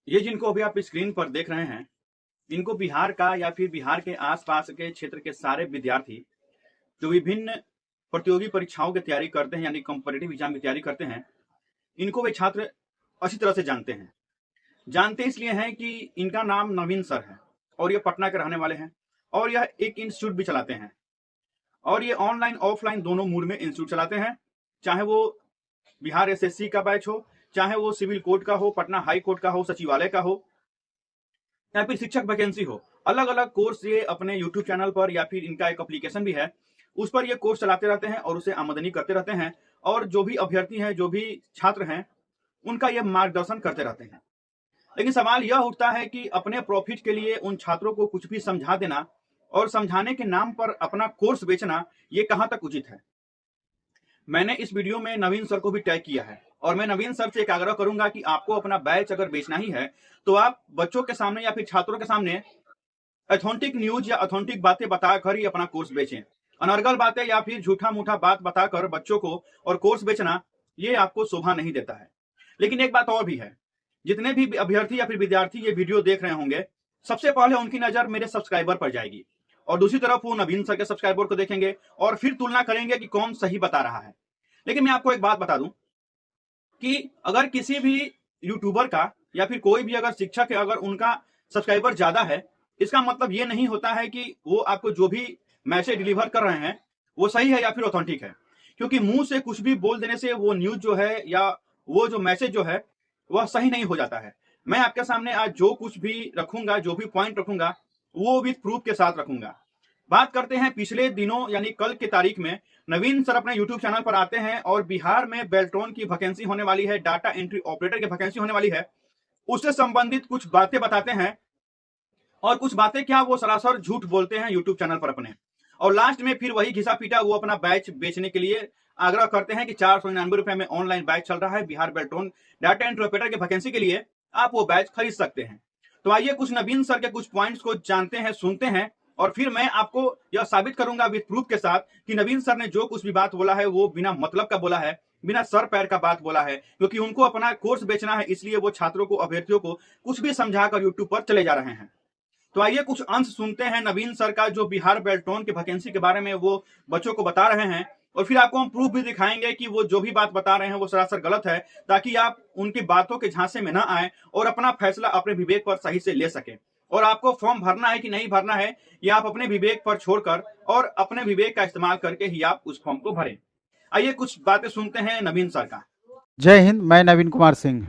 ये जिनको अभी आप स्क्रीन पर देख रहे हैं, इनको बिहार का या फिर बिहार के आसपास के क्षेत्र के सारे विद्यार्थी जो विभिन्न प्रतियोगी परीक्षाओं की तैयारी करते हैं, यानी कॉम्पिटिटिव एग्जाम की तैयारी करते हैं, इनको वे छात्र अच्छी तरह से जानते हैं। जानते इसलिए हैं कि इनका नाम नवीन सर है और ये पटना के रहने वाले हैं और यह एक इंस्टीट्यूट भी चलाते हैं और ये ऑनलाइन ऑफलाइन दोनों मोड में इंस्टीट्यूट चलाते हैं। चाहे वो बिहार एसएससी का बैच हो, चाहे वो सिविल कोर्ट का हो, पटना हाई कोर्ट का हो, सचिवालय का हो, या फिर शिक्षक वैकेंसी हो, अलग अलग कोर्स ये अपने यूट्यूब चैनल पर या फिर इनका एक एप्लीकेशन भी है, उस पर ये कोर्स चलाते रहते हैं और उसे आमदनी करते रहते हैं। और जो भी अभ्यर्थी हैं, जो भी छात्र हैं, उनका ये मार्गदर्शन करते रहते हैं। लेकिन सवाल यह उठता है कि अपने प्रॉफिट के लिए उन छात्रों को कुछ भी समझा देना और समझाने के नाम पर अपना कोर्स बेचना, ये कहां तक उचित है। मैंने इस वीडियो में नवीन सर को भी टैग किया है और मैं नवीन सर से एक आग्रह करूंगा कि आपको अपना बैच अगर बेचना ही है तो आप बच्चों के सामने या फिर छात्रों के सामने ऑथेंटिक न्यूज या ऑथेंटिक बातें बताकर ही अपना कोर्स बेचें। अनर्गल बातें या फिर झूठा मूठा बात बताकर बच्चों को और कोर्स बेचना, ये आपको शोभा नहीं देता है। लेकिन एक बात और भी है, जितने भी अभ्यर्थी या फिर विद्यार्थी ये वीडियो देख रहे होंगे, सबसे पहले उनकी नजर मेरे सब्सक्राइबर पर जाएगी और दूसरी तरफ वो नवीन सर के सब्सक्राइबर को देखेंगे और फिर तुलना करेंगे कि कौन सही बता रहा है। लेकिन मैं आपको एक बात बता दूं कि अगर किसी भी यूट्यूबर का या फिर कोई भी अगर शिक्षक है, अगर उनका सब्सक्राइबर ज्यादा है, इसका मतलब ये नहीं होता है कि वो आपको जो भी मैसेज डिलीवर कर रहे हैं वो सही है या फिर ऑथेंटिक है। क्योंकि मुंह से कुछ भी बोल देने से वो न्यूज जो है या वो जो मैसेज जो है वह सही नहीं हो जाता है। मैं आपके सामने आज जो कुछ भी रखूंगा, जो भी पॉइंट रखूंगा, वो विद प्रूफ के साथ रखूंगा। बात करते हैं पिछले दिनों यानी कल की तारीख में नवीन सर अपने यूट्यूब चैनल पर आते हैं और बिहार में बेल्ट्रॉन की वैकेंसी होने वाली है, डाटा एंट्री ऑपरेटर की वैकेंसी होने वाली है, उससे संबंधित कुछ बातें बताते हैं और कुछ बातें क्या वो सरासर झूठ बोलते हैं यूट्यूब चैनल पर अपने। और लास्ट में फिर वही घिसा पीटा वो अपना बैच बेचने के लिए आग्रह करते हैं कि 499 रुपए में ऑनलाइन बैच चल रहा है Bihar Beltron data entry operator की वैकेंसी के लिए, आप वो बैच खरीद सकते हैं। तो आइए कुछ नवीन सर के कुछ पॉइंट्स को जानते हैं, सुनते हैं और फिर मैं आपको यह साबित करूंगा विद प्रूफ के साथ कि नवीन सर ने जो कुछ भी बात बोला है वो बिना मतलब का बोला है, बिना सर पैर का बात बोला है, क्योंकि उनको अपना कोर्स बेचना है, इसलिए वो छात्रों को, अभ्यर्थियों को कुछ भी समझाकर यूट्यूब पर चले जा रहे हैं। तो आइए कुछ अंश सुनते हैं नवीन सर का, जो बिहार बेल्ट्रॉन की वैकेंसी के बारे में वो बच्चों को बता रहे हैं और फिर आपको हम प्रूफ भी दिखाएंगे कि वो जो भी बात बता रहे हैं वो सरासर गलत है, ताकि आप उनकी बातों के झांसे में ना आए और अपना फैसला अपने विवेक पर सही से ले सके। और आपको फॉर्म भरना है कि नहीं भरना है, ये आप अपने विवेक पर छोड़कर और अपने विवेक का इस्तेमाल करके ही आप उस फॉर्म को भरें। आइए कुछ बातें सुनते हैं नवीन सर का। जय हिंद। मैं Naveen Kumar Singh.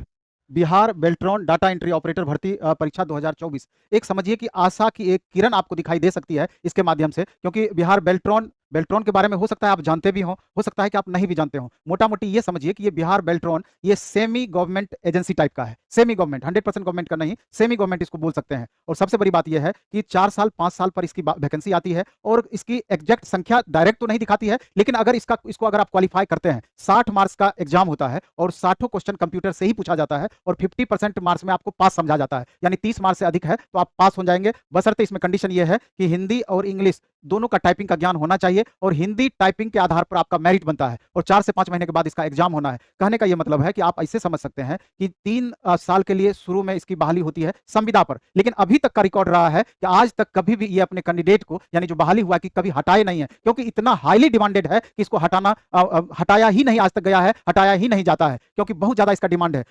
Bihar Beltron data entry operator भर्ती परीक्षा 2024 एक समझिए कि आशा की एक किरण आपको दिखाई दे सकती है इसके माध्यम से, क्योंकि बिहार बेल्ट्रॉन बेल्ट्रॉन के बारे में हो सकता है आप जानते भी हो सकता है कि आप नहीं भी जानते हो। मोटा मोटी ये समझिए कि ये बिहार बेल्ट्रॉन ये सेमी गवर्नमेंट एजेंसी टाइप का है। सेमी गवर्नमेंट, 100% गवर्नमेंट का नहीं, सेमी गवर्नमेंट इसको बोल सकते हैं। और सबसे बड़ी बात यह है कि 4 साल 5 साल पर इसकी वैकेंसी आती है और इसकी एग्जैक्ट संख्या डायरेक्ट तो नहीं दिखाती है, लेकिन अगर इसको अगर आप क्वालिफाई करते हैं, 60 मार्क्स का एग्जाम होता है और 60 क्वेश्चन कंप्यूटर से ही पूछा जाता है और 50% मार्क्स में आपको पास समझा जाता है, यानी 30 मार्क्स से अधिक है तो आप पास हो जाएंगे। बशर्ते इसमें कंडीशन यह है कि हिंदी और इंग्लिश दोनों का टाइपिंग का ज्ञान होना चाहिए और हिंदी टाइपिंग के आधार पर आपका मेरिट बनता है और 4 से 5 महीने के बाद इसका एग्जाम होना है। कहने का यह मतलब है कि आप ऐसे समझ सकते हैं कि 3 साल के लिए शुरू में इसकी बहाली होती है संविदा पर, लेकिन अभी तक का रिकॉर्ड रहा है कि आज तक कभी भी ये अपने कैंडिडेट को, यानी जो बहाली हुआ, कि कभी हटाए नहीं है, क्योंकि इतना हाईली डिमांडेड है कि इसको हटाया ही नहीं आज तक गया है, हटाया ही नहीं जाता है, क्योंकि बहुत ज्यादा इसका डिमांड है।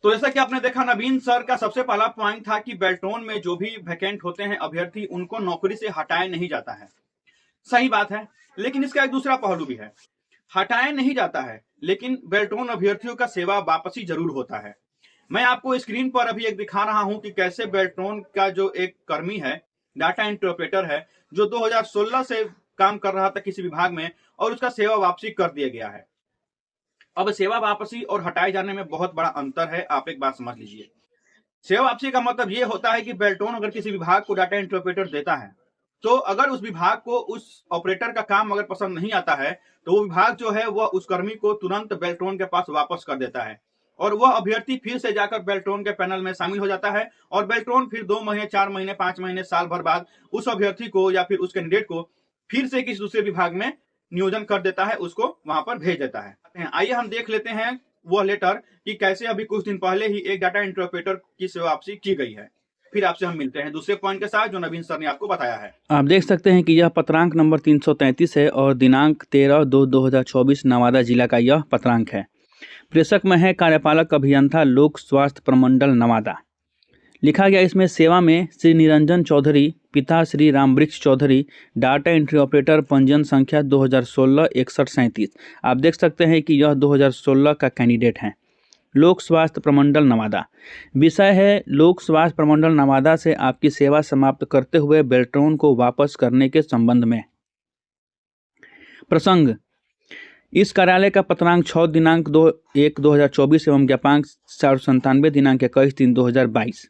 तो जैसा कि आपने देखा, नवीन सर का सबसे पहला पॉइंट था कि बेल्ट्रॉन में जो भी वैकेंट होते हैं अभ्यर्थी, उनको नौकरी से हटाया नहीं जाता है। सही बात है, लेकिन इसका एक दूसरा पहलू भी है। हटाया नहीं जाता है, लेकिन बेल्ट्रॉन अभ्यर्थियों का सेवा वापसी जरूर होता है। मैं आपको स्क्रीन पर अभी एक दिखा रहा हूं कि कैसे बेल्ट्रॉन का जो एक कर्मी है, डाटा एंट्री ऑपरेटर है, जो 2016 से काम कर रहा था किसी विभाग में और उसका सेवा वापसी कर दिया गया है। अब सेवा वापसी और हटाए जाने में बहुत बड़ा अंतर है, आप एक बात समझ लीजिए। सेवा वापसी का मतलब यह होता है कि बेल्ट्रॉन अगर किसी विभाग को डाटा एंट्री ऑपरेटर देता है, तो अगर उस विभाग को उस ऑपरेटर का काम अगर पसंद नहीं आता है, तो वो विभाग जो है वह उस कर्मी को तुरंत बेल्ट्रॉन के पास वापस कर देता है और वह अभ्यर्थी फिर से जाकर बेल्ट्रॉन के पैनल में शामिल हो जाता है और बेल्ट्रॉन फिर 2 महीने, 4 महीने, 5 महीने, साल भर बाद उस अभ्यर्थी को या फिर उस कैंडिडेट को फिर से किसी दूसरे विभाग में नियोजन कर देता है, उसको वहां पर भेज देता है। आइए हम देख लेते हैं वो लेटर कि कैसे अभी कुछ दिन पहले ही एक डाटा एंट्री ऑपरेटर की सेवा वापसी की गई है। फिर आपसे हम मिलते हैं दूसरे पॉइंट के साथ जो नवीन सर ने आपको बताया है। आप देख सकते हैं कि यह पत्रांक नंबर 333 है और दिनांक 13/2/2024 नवादा जिला का यह पत्रांक है। प्रेषक में है कार्यपालक अभियंता लोक स्वास्थ्य प्रमंडल नवादा। लिखा गया इसमें सेवा में श्री निरंजन चौधरी पिता Shri Ramvriksh Chaudhary data entry operator पंजीयन संख्या 2016-6137। आप देख सकते हैं कि यह 2016 का कैंडिडेट है। लोक स्वास्थ्य प्रमंडल नवादा। विषय है लोक स्वास्थ्य प्रमंडल नवादा से आपकी सेवा समाप्त करते हुए बेल्ट्रॉन को वापस करने के संबंध में। प्रसंग इस कार्यालय का पत्रांक 6 दिनांक 2/1/2024 एवं ज्ञापांक 497 दिनांक 21/3/2022।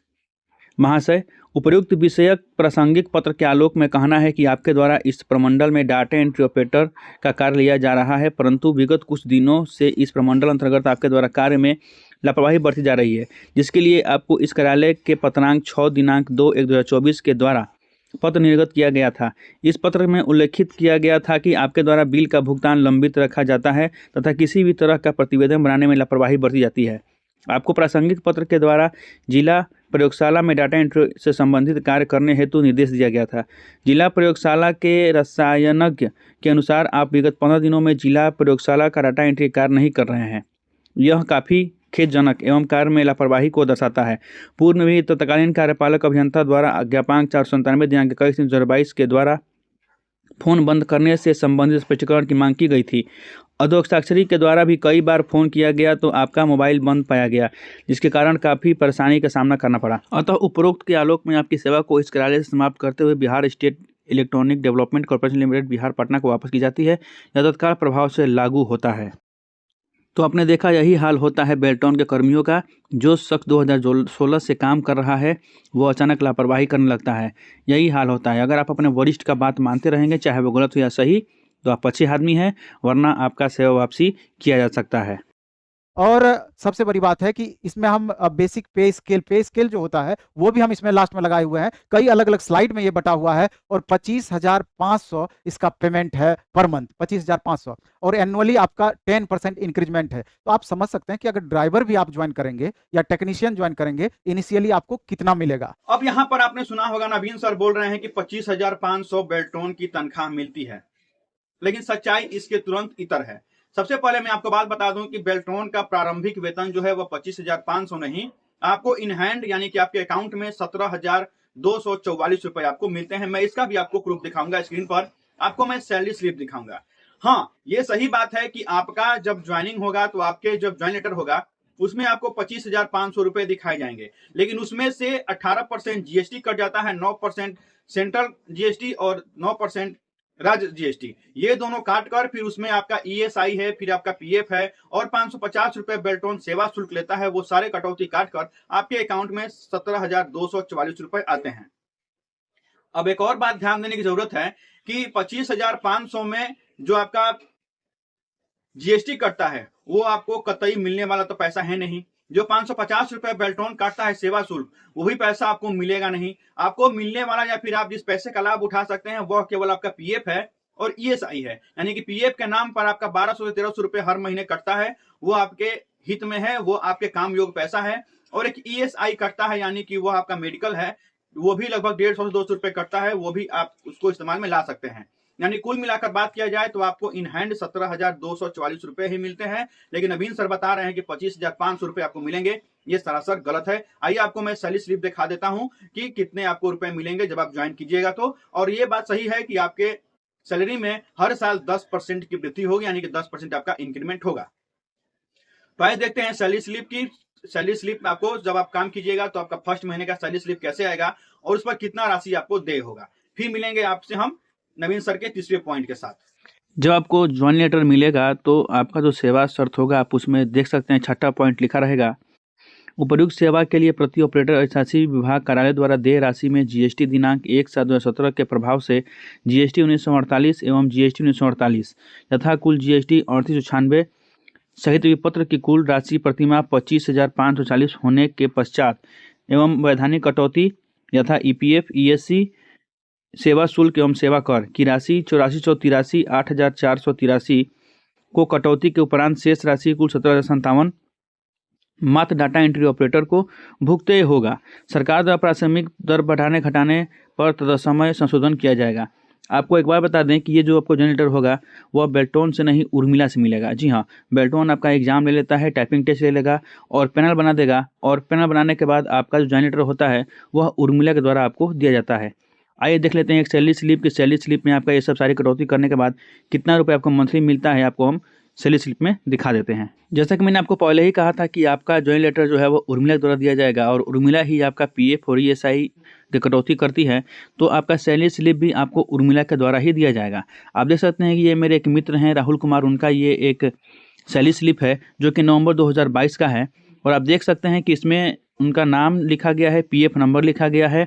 महाशय, उपर्युक्त विषयक प्रासंगिक पत्र के आलोक में कहना है कि आपके द्वारा इस प्रमंडल में डाटा एंट्री ऑपरेटर का कार्य लिया जा रहा है, परंतु विगत कुछ दिनों से इस प्रमंडल अंतर्गत आपके द्वारा कार्य में लापरवाही बरती जा रही है, जिसके लिए आपको इस कार्यालय के पत्रांक 6 दिनांक 2/1/2024 के द्वारा पत्र निर्गत किया गया था। इस पत्र में उल्लेखित किया गया था कि आपके द्वारा बिल का भुगतान लंबित रखा जाता है तथा किसी भी तरह का प्रतिवेदन बनाने में लापरवाही बरती जाती है। आपको प्रासंगिक पत्र के द्वारा जिला प्रयोगशाला में डाटा एंट्री से संबंधित कार्य करने हेतु निर्देश दिया गया था। जिला प्रयोगशाला के रसायनज्ञ के अनुसार आप विगत 15 दिनों में जिला प्रयोगशाला का डाटा एंट्री कार्य नहीं कर रहे हैं। यह काफ़ी खेदजनक एवं कार्य में लापरवाही को दर्शाता है। पूर्व में भी तत्कालीन कार्यपालक अभियंता द्वारा ज्ञापांक 497 दिनांक 21/2022 के द्वारा फोन बंद करने से संबंधित स्पष्टीकरण की मांग की गई थी। अधोक्षाक्षरी के द्वारा भी कई बार फोन किया गया तो आपका मोबाइल बंद पाया गया, जिसके कारण काफ़ी परेशानी का सामना करना पड़ा। अतः उपरोक्त के आलोक में आपकी सेवा को इस कार्यालय से समाप्त करते हुए Bihar state electronic development corporation limited Bihar Patna को वापस की जाती है। यह तत्काल प्रभाव से लागू होता है। तो आपने देखा यही हाल होता है बेल्ट्रॉन के कर्मियों का। जो शख्स 2016 से काम कर रहा है वो अचानक लापरवाही करने लगता है। यही हाल होता है। अगर आप अपने वरिष्ठ का बात मानते रहेंगे, चाहे वो गलत हो या सही, तो आप अच्छे आदमी हैं, वरना आपका सेवा वापसी किया जा सकता है। और सबसे बड़ी बात है कि इसमें हम बेसिक पे स्केल जो होता है वो भी हम इसमें लास्ट में लगाए हुए हैं। कई अलग अलग स्लाइड में ये बटा हुआ है और 25,500 इसका पेमेंट है पर मंथ, 25,500, और एनुअली आपका 10% इंक्रीजमेंट है। तो आप समझ सकते हैं कि अगर ड्राइवर भी आप ज्वाइन करेंगे या टेक्नीशियन ज्वाइन करेंगे, इनिशियली आपको कितना मिलेगा। अब यहाँ पर आपने सुना होगा नवीन सर बोल रहे हैं कि 25,500 बेल्ट्रॉन की तनख्वाह मिलती है, लेकिन सच्चाई इसके तुरंत इतर है। सबसे पहले मैं आपको बात बता दूं कि बेल्ट्रॉन का प्रारंभिक वेतन जो है वह 25,500 नहीं, आपको इन हैंड यानी कि आपके अकाउंट में 17,244 रुपए आपको मिलते हैं। मैं इसका भी आपको प्रूफ दिखाऊंगा स्क्रीन पर, आपको मैं सैलरी स्लिप दिखाऊंगा। हाँ, ये सही बात है कि आपका जब ज्वाइनिंग होगा तो आपके जब ज्वाइन लेटर होगा उसमें आपको 25,500 रुपए दिखाए जाएंगे, लेकिन उसमें से 18% जीएसटी कट जाता है, 9% सेंट्रल जीएसटी और 9% राज्य जीएसटी। ये दोनों काट कर फिर उसमें आपका ईएसआई है, फिर आपका पीएफ है और 550 रुपए बेल्ट्रॉन सेवा शुल्क लेता है। वो सारे कटौती काट कर आपके अकाउंट में 17,244 रुपए आते हैं। अब एक और बात ध्यान देने की जरूरत है कि 25,500 में जो आपका जीएसटी कटता है वो आपको कतई मिलने वाला तो पैसा है नहीं। जो 550 रुपए बेल्ट्रॉन काटता है सेवा शुल्क, वो भी पैसा आपको मिलेगा नहीं। आपको मिलने वाला या फिर आप जिस पैसे का लाभ उठा सकते हैं वह केवल आपका पीएफ है और ईएसआई है, यानी कि पीएफ के नाम पर आपका 1200 से 1300 रुपए हर महीने कटता है, वो आपके हित में है, वो आपके काम योग्य पैसा है। और एक ईएसआई कटता है यानी कि वो आपका मेडिकल है, वो भी लगभग 150 से 200 रुपए कटता है, वो भी आप उसको इस्तेमाल में ला सकते हैं। यानी कुल मिलाकर बात किया जाए तो आपको इन हैंड 17,244 रुपए ही मिलते हैं, लेकिन नवीन सर बता रहे हैं कि 25,500 रुपए आपको मिलेंगे। ये सरासर गलत है। आइए आपको मैं सैलरी स्लिप दिखा देता हूं कि कितने आपको रुपए मिलेंगे जब आप ज्वाइन कीजिएगा तो। और ये बात सही है कि आपके सैलरी में हर साल 10% की वृद्धि होगी, यानी कि 10% आपका इंक्रीमेंट होगा। तो आइए देखते हैं सैलरी स्लिप की। सैलरी स्लिप आपको जब आप काम कीजिएगा तो आपका फर्स्ट महीने का सैलरी स्लिप कैसे आएगा और उस पर कितना राशि आपको दे होगा। फिर मिलेंगे आपसे हम नवीन सर के तीसरे पॉइंट के साथ। जब आपको ज्वाइन लेटर मिलेगा तो आपका जो सेवा शर्त होगा आप उसमें देख सकते हैं, छठा पॉइंट लिखा रहेगा, उपर्युक्त सेवा के लिए प्रति ऑपरेटर अधिशासी विभाग कार्यालय द्वारा देय राशि में जीएसटी दिनांक 1/7/2017 के प्रभाव से जीएसटी 1948 एवं जीएसटी 1948 तथा कुल जीएसटी 3896 सहित विपत्र की कुल राशि प्रतिमाह 25,540 होने के पश्चात एवं वैधानिक कटौती यथा ईपीएफ, ईएससी, सेवा शुल्क एवं सेवा कर की राशि 84,183 8,483 को कटौती के उपरांत शेष राशि कुल 17,057 मात्र डाटा एंट्री ऑपरेटर को भुगते होगा। सरकार द्वारा प्राथमिक दर बढ़ाने घटाने पर तत्समय संशोधन किया जाएगा। आपको एक बार बता दें कि ये जो आपको जनरेटर होगा वह बेल्ट्रॉन से नहीं उर्मिला से मिलेगा। जी हाँ, बेल्ट्रॉन आपका एग्जाम ले लेता है, टाइपिंग टेस्ट ले लेगा और पैनल बना देगा, और पैनल बनाने के बाद आपका जो जनरेटर होता है वह उर्मिला के द्वारा आपको दिया जाता है। आइए देख लेते हैं एक सैलरी स्लिप की। सैलरी स्लिप में आपका ये सब सारी कटौती करने के बाद कितना रुपये आपको मंथली मिलता है, आपको हम सैलरी स्लिप में दिखा देते हैं। जैसा कि मैंने आपको पहले ही कहा था कि आपका जॉइंट लेटर जो है वो उर्मिला के द्वारा दिया जाएगा, और उर्मिला ही आपका पीएफ और ईएसआई की कटौती करती है, तो आपका सैलरी स्लिप भी आपको उर्मिला के द्वारा ही दिया जाएगा। आप देख सकते हैं कि ये मेरे एक मित्र हैं राहुल कुमार, उनका ये एक सैलरी स्लिप है जो कि नवंबर 2022 का है, और आप देख सकते हैं कि इसमें उनका नाम लिखा गया है, पीएफ नंबर लिखा गया है,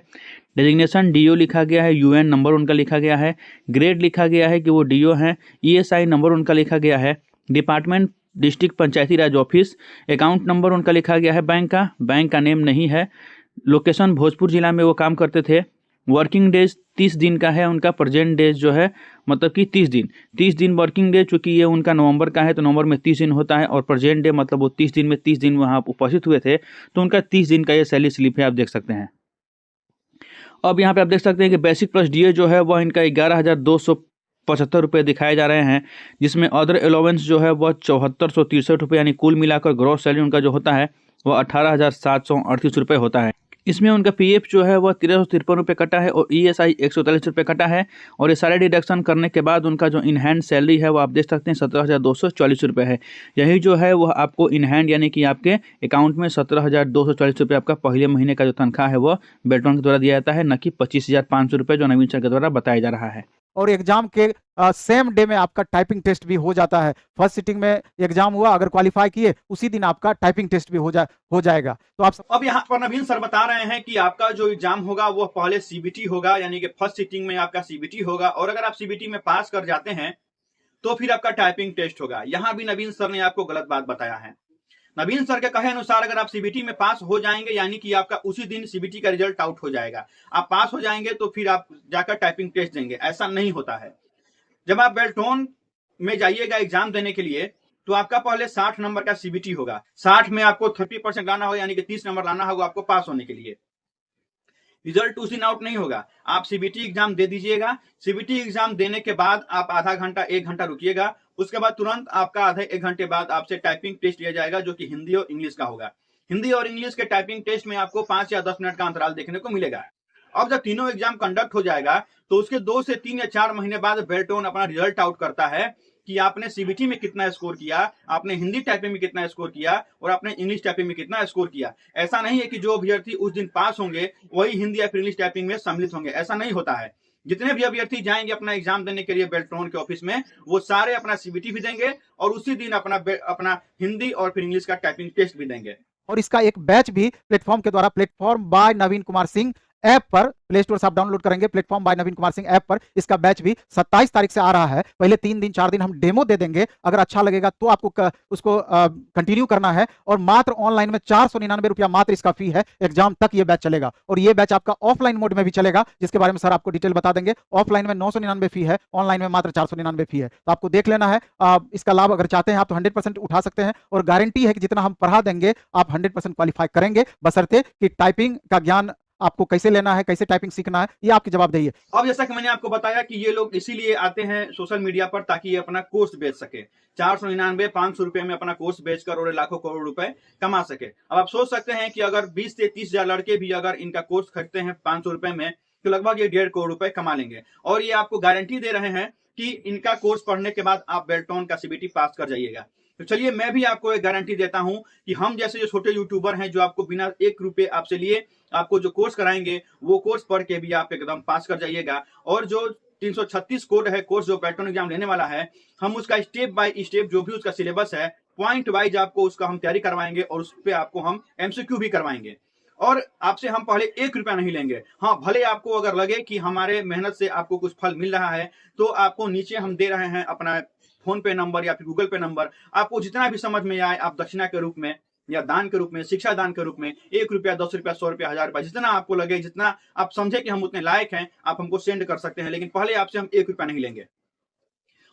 डेजिग्नेशन डीओ लिखा गया है, यूएन नंबर उनका लिखा गया है, ग्रेड लिखा गया है कि वो डीओ हैं, ईएसआई नंबर उनका लिखा गया है, डिपार्टमेंट डिस्ट्रिक्ट पंचायती राज ऑफिस, अकाउंट नंबर उनका लिखा गया है, बैंक का नेम नहीं है, लोकेशन भोजपुर जिला में वो काम करते थे, वर्किंग डेज 30 दिन का है उनका, प्रेजेंट डेज जो है मतलब कि 30 दिन वर्किंग डे, चूँकि ये उनका नवंबर का है तो नवंबर में 30 दिन होता है, और प्रेजेंट डे मतलब वो 30 दिन वहाँ उपस्थित हुए थे, तो उनका 30 दिन का ये सैलरी स्लिप है, आप देख सकते हैं। अब यहाँ पे आप देख सकते हैं कि बेसिक प्लस डीए जो है वह इनका 11,275 रुपये दिखाए जा रहे हैं, जिसमें अदर अलाउंस जो है वह 7463 रुपये, यानी कुल मिलाकर ग्रॉस सैलरी उनका जो होता है वह 18,738 रुपये होता है। इसमें उनका पीएफ जो है वह 1353 रुपये कटा है, और ईएसआई 143 रुपये कटा है, और ये सारे डिडक्शन करने के बाद उनका जो इन हैंड सैलरी है वो आप देख सकते हैं 17,240 रुपये है। यही जो है वह आपको इन हैंड यानी कि आपके अकाउंट में 17,240 रुपये आपका पहले महीने का जो तनख्वाह है वह बेल्ट्रॉन के द्वारा दिया जाता है, न कि 25,500 रुपये जो नवीन सर के द्वारा बताया जा रहा है। और एग्जाम के सेम डे में आपका टाइपिंग टेस्ट भी हो जाता है। फर्स्ट सिटिंग में एग्जाम हुआ, अगर क्वालिफाई किए उसी दिन आपका टाइपिंग टेस्ट भी हो जाएगा। तो आप अब यहाँ पर नवीन सर बता रहे हैं कि आपका जो एग्जाम होगा वो पहले सीबीटी होगा, यानी कि फर्स्ट सिटिंग में आपका सीबीटी होगा, और अगर आप सीबीटी में पास कर जाते हैं तो फिर आपका टाइपिंग टेस्ट होगा। यहाँ भी नवीन सर ने आपको गलत बात बताया है। नवीन सर के कहे अनुसार अगर आप सीबीटी में पास हो जाएंगे, यानी कि आपका उसी दिन सीबीटी का रिजल्ट आउट हो जाएगा, आप पास हो जाएंगे तो फिर आप जाकर टाइपिंग टेस्ट देंगे। ऐसा नहीं होता है। जब आप बेल्ट्रॉन में जाइएगा एग्जाम देने के लिए तो आपका पहले 60 नंबर का सीबीटी होगा। 60 में आपको 30% लाना होगा, यानी कि 30 नंबर लाना होगा आपको पास होने के लिए। रिजल्ट उस दिन आउट नहीं होगा। आप सीबीटी एग्जाम दे दीजिएगा। सीबीटी एग्जाम देने के बाद आप आधा घंटा 1 घंटा रुकिएगा, उसके बाद तुरंत आपका आधे 1 घंटे बाद आपसे टाइपिंग टेस्ट लिया जाएगा, जो कि हिंदी और इंग्लिश का होगा। हिंदी और इंग्लिश के टाइपिंग टेस्ट में आपको 5 या 10 मिनट का अंतराल देखने को मिलेगा। अब जब तीनों एग्जाम कंडक्ट हो जाएगा तो उसके 2 से 3 या 4 महीने बाद बेल्ट्रॉन अपना रिजल्ट आउट करता है कि आपने सीबीटी में कितना स्कोर किया, आपने हिंदी टाइपिंग में कितना स्कोर किया, और आपने इंग्लिश टाइपिंग में कितना स्कोर किया। ऐसा नहीं है कि जो अभ्यर्थी उस दिन पास होंगे वही हिंदी या फिर इंग्लिश टाइपिंग में सम्मिलित होंगे, ऐसा नहीं होता है। जितने भी अभ्यर्थी जाएंगे अपना एग्जाम देने के लिए बेल्ट्रॉन के ऑफिस में, वो सारे अपना सीबीटी भी देंगे और उसी दिन अपना हिंदी और फिर इंग्लिश का टाइपिंग टेस्ट भी देंगे। और इसका एक बैच भी प्लेटफॉर्म के द्वारा, प्लेटफॉर्म बाय नवीन कुमार सिंह ऐप पर, प्ले स्टोर से आप डाउनलोड करेंगे प्लेटफॉर्म बाय नवीन कुमार सिंह ऐप पर, इसका बैच भी 27 तारीख से आ रहा है। पहले 3 दिन 4 दिन हम डेमो दे देंगे, अगर अच्छा लगेगा तो आपको उसको कंटिन्यू करना है। और मात्र ऑनलाइन में 499 रुपया मात्र इसका फी है, एग्जाम तक ये बैच चलेगा। और ये बैच आपका ऑफलाइन मोड में भी चलेगा, जिसके बारे में सर आपको डिटेल बता देंगे। ऑफलाइन में 999 फी है, ऑनलाइन में मात्र 499 फी है, तो आपको देख लेना है। इसका लाभ अगर चाहते हैं आप तो 100% उठा सकते हैं, और गारंटी है कि जितना हम पढ़ा देंगे आप 100% क्वालिफाई करेंगे, बशर्ते कि टाइपिंग का ज्ञान आपको कैसे लेना है, कैसे टाइपिंग सीखना है, ये आपकी जवाबदेही है। अब जैसा कि मैंने आपको बताया कि ये लोग इसीलिए आते हैं सोशल मीडिया पर ताकि ये अपना कोर्स बेच सके। 499-500 रुपए में अपना कोर्स बेचकर और लाखों करोड़ रुपए कमा सके। अब आप सोच सकते हैं कि अगर 20 से 30 हजार लड़के भी अगर इनका कोर्स खरीदते हैं 500 रुपए में, तो लगभग ये 1.5 करोड़ रुपए कमा लेंगे। और ये आपको गारंटी दे रहे हैं कि इनका कोर्स पढ़ने के बाद आप बेल्ट्रॉन का सीबीटी पास कर जाइएगा। तो चलिए मैं भी आपको एक गारंटी देता हूं कि हम जैसे जो छोटे यूट्यूबर हैं जो आपको बिना 1 रुपए आपसे लिए आपको जो कोर्स कराएंगे वो कोर्स पढ़ के भी आप एकदम पास कर जाइएगा। और जो 336 कोड है कोर्स जो बेल्ट्रॉन एग्जाम लेने वाला है, हम उसका स्टेप बाय स्टेप जो भी उसका सिलेबस है पॉइंट वाइज आपको उसका हम तैयारी करवाएंगे, और उस पर आपको हम एमसीक्यू भी करवाएंगे। और आपसे हम पहले 1 रुपया नहीं लेंगे। हाँ, भले आपको अगर लगे कि हमारे मेहनत से आपको कुछ फल मिल रहा है, तो आपको नीचे हम दे रहे हैं अपना फोन पे नंबर या फिर गूगल पे नंबर। आपको जितना भी समझ में आए आप दक्षिणा के रूप में या दान के रूप में, शिक्षा दान के रूप में 1 रुपया, 10 रुपया, 100 रुपया, 1000 रुपया, जितना आपको लगे, जितना आप समझे कि हम उतने लायक हैं, आप हमको सेंड कर सकते हैं। लेकिन पहले आपसे हम 1 रुपया नहीं लेंगे।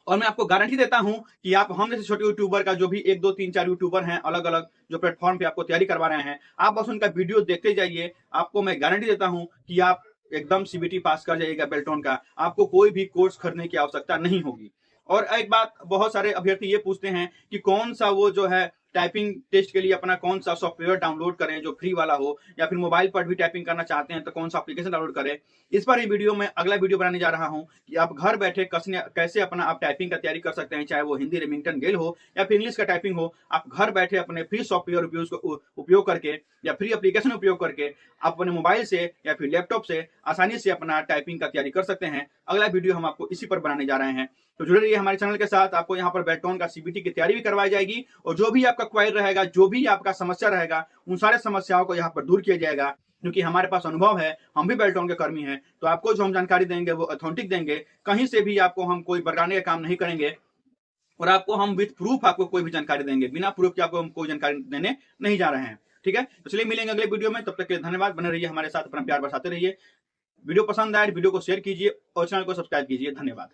और मैं आपको गारंटी देता हूं कि आप हम जैसे छोटे यूट्यूबर का जो भी 1 2 3 4 यूट्यूबर हैं अलग अलग जो प्लेटफॉर्म पे आपको तैयारी करवा रहे हैं, आप बस उनका वीडियो देखते जाइए। आपको मैं गारंटी देता हूं कि आप एकदम सीबीटी पास कर जाइएगा बेल्ट्रॉन का। आपको कोई भी कोर्स खरीदने की आवश्यकता नहीं होगी। और एक बात, बहुत सारे अभ्यर्थी ये पूछते हैं कि कौन सा वो जो है टाइपिंग टेस्ट के लिए अपना कौन सा सॉफ्टवेयर डाउनलोड करें जो फ्री वाला हो, या फिर मोबाइल पर भी टाइपिंग करना चाहते हैं तो कौन सा एप्लीकेशन डाउनलोड करें। इस पर ही वीडियो में अगला वीडियो बनाने जा रहा हूं कि आप घर बैठे कैसे अपना आप टाइपिंग का तैयारी कर सकते हैं, चाहे वो हिंदी रेमिंगटन गेल हो या फिर इंग्लिश का टाइपिंग हो। आप घर बैठे अपने फ्री सॉफ्टवेयर उपयोग करके या फ्री एप्लीकेशन उपयोग करके आप अपने मोबाइल से या फिर लैपटॉप से आसानी से अपना टाइपिंग का तैयारी कर सकते हैं। अगला वीडियो हम आपको इसी पर बनाने जा रहे हैं, तो जुड़े रहिए हमारे चैनल के साथ। आपको यहाँ पर बेल्ट्रॉन का सीबीटी की तैयारी भी करवाई जाएगी और जो भी आपका क्वारी रहेगा, जो भी आपका समस्या रहेगा, उन सारे समस्याओं को यहाँ पर दूर किया जाएगा। क्योंकि हमारे पास अनुभव है, हम भी बेल्ट्रॉन के कर्मी हैं, तो आपको जो हम जानकारी देंगे वो ऑथेंटिक देंगे। कहीं से भी आपको हम कोई बरगाने का काम नहीं करेंगे और आपको हम विद प्रूफ आपको कोई भी जानकारी देंगे। बिना प्रूफ के आपको हम कोई जानकारी देने नहीं जा रहे हैं। ठीक है, तो चलिए मिलेंगे अगले वीडियो में। तब तक के लिए धन्यवाद। बने रहिए हमारे साथ, अपना प्यार बरसाते रहिए। वीडियो पसंद आए वीडियो को शेयर कीजिए और चैनल को सब्सक्राइब कीजिए। धन्यवाद।